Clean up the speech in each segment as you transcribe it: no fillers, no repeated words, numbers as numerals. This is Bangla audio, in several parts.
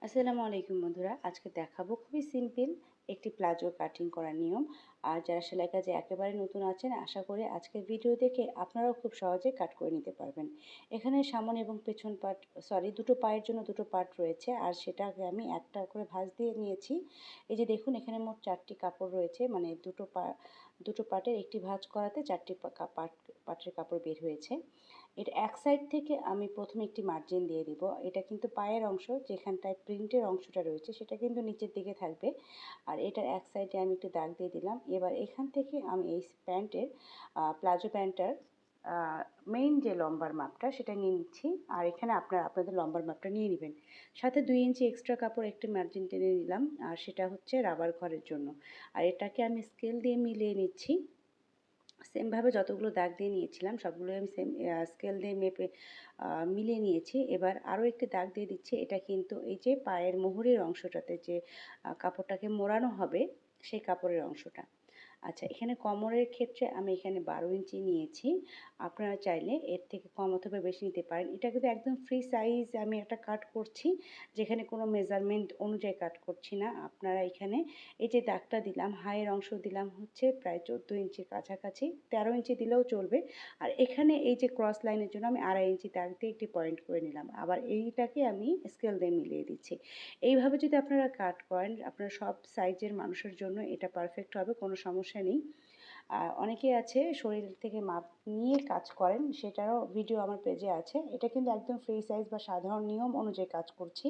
আসসালামু আলাইকুম বন্ধুরা, আজকে দেখাবো খুবই সিম্পল একটি প্লাজো কাটিং করার নিয়ম। আর যারা সেলাই কাজে একেবারে নতুন আছেন, আশা করি আজকের ভিডিও দেখে আপনারাও খুব সহজে কাট করে নিতে পারবেন। এখানে সামনে এবং পেছন পার্ট, দুটো পায়ের জন্য দুটো পার্ট রয়েছে, আর সেটাকে আমি একটা করে ভাঁজ দিয়ে নিয়েছি। এই যে দেখুন, এখানে মোট 4টি কাপড় রয়েছে, মানে দুটো পার্টের একটি ভাঁজ করাতে 4টি পার্টের কাপড় বের হয়েছে। এটা এক সাইড থেকে আমি প্রথমে একটি মার্জিন দিয়ে দিব। এটা কিন্তু পায়ের অংশ, যেখানটায় প্রিন্টের অংশটা রয়েছে সেটা কিন্তু নিচের দিকে থাকবে। আর এটার এক সাইডে আমি একটু দাগ দিয়ে দিলাম। এবার এখান থেকে আমি এই প্যান্টের প্লাজো প্যান্টটার মেইন যে লম্বার মাপটা সেটা নিয়ে নিচ্ছি। আর এখানে আপনাদের লম্বার মাপটা নিয়ে নেবেন। সাথে 2 ইঞ্চি এক্সট্রা কাপড় একটি মার্জিন টেনে নিলাম, আর সেটা হচ্ছে রাবার ঘরের জন্য। আর এটাকে আমি স্কেল দিয়ে মিলিয়ে নিচ্ছি। সেমভাবে যতগুলো দাগ দিয়ে নিয়েছিলাম সবগুলোই আমি সেম স্কেল দিয়ে মেপে মিলিয়ে নিয়েছি। এবার আরও একটি দাগ দিয়ে দিচ্ছি। এটা কিন্তু এই যে পায়ের মোহরের অংশটাতে যে কাপড়টাকে মোড়ানো হবে, সেই কাপড়ের অংশটা। আচ্ছা, এখানে কোমরের ক্ষেত্রে আমি এখানে 12 ইঞ্চি নিয়েছি। আপনারা চাইলে এর থেকে কম অথবা বেশি নিতে পারেন। এটা কিন্তু একদম ফ্রি সাইজ আমি একটা কাট করছি, যেখানে কোনো মেজারমেন্ট অনুযায়ী কাট করছি না। আপনারা এখানে এই যে দাগটা দিলাম, হাইয়ের অংশ দিলাম হচ্ছে প্রায় 14 ইঞ্চির কাছাকাছি, 13 ইঞ্চি দিলেও চলবে। আর এখানে এই যে ক্রস লাইনের জন্য আমি 2.5 ইঞ্চি দাগ দিয়ে একটি পয়েন্ট করে নিলাম। আবার এইটাকে আমি স্কেল দিয়ে মিলিয়ে দিচ্ছি। এইভাবে যদি আপনারা কাট করেন, আপনারা সব সাইজের মানুষের জন্য এটা পারফেক্ট হবে, কোনো সমস্যা নেই। অনেকেই আছে শরীর থেকে মাপ নিয়ে কাজ করেন, সেটারও ভিডিও আমার পেজে আছে। এটা কিন্তু একদম ফ্রি সাইজ বা সাধারণ নিয়ম অনুযায়ী কাজ করছি,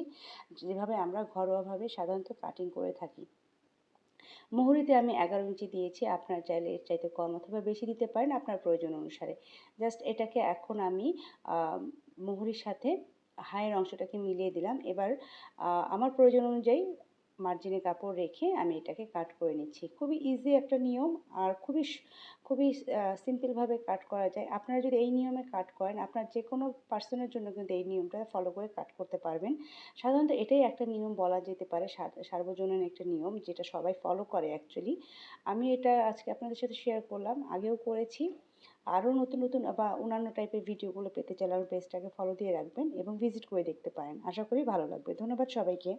যেভাবে আমরা ঘরোয়াভাবে সাধারণত কাটিং করে থাকি। মুহুরিতে আমি 11 ইঞ্চি দিয়েছি। আপনারা চাইলে এর চাইতে কম অথবা বেশি দিতে পারেন আপনার প্রয়োজন অনুসারে। জাস্ট এটাকে এখন আমি মুহুরির সাথে হায়ের অংশটাকে মিলিয়ে দিলাম। এবার আমার প্রয়োজন অনুযায়ী মার্জিনে কাপড় রেখে আমি এটাকে কাট করে নিচ্ছি। খুবই ইজি একটা নিয়ম, আর খুবই সিম্পলভাবে কাট করা যায়। আপনারা যদি এই নিয়মে কাট করেন, আপনার যে কোনো পার্সনের জন্য কিন্তু এই নিয়মটা ফলো করে কাট করতে পারবেন। সাধারণত এটাই একটা নিয়ম বলা যেতে পারে, সার্বজনীন একটা নিয়ম যেটা সবাই ফলো করে অ্যাকচুয়ালি। আমি এটা আজকে আপনাদের সাথে শেয়ার করলাম, আগেও করেছি। আরও নতুন নতুন বা অন্যান্য টাইপের ভিডিওগুলো পেতে চাইলে আমার পেজটাকে ফলো দিয়ে রাখবেন এবং ভিজিট করে দেখতে পারেন। আশা করি ভালো লাগবে। ধন্যবাদ সবাইকে।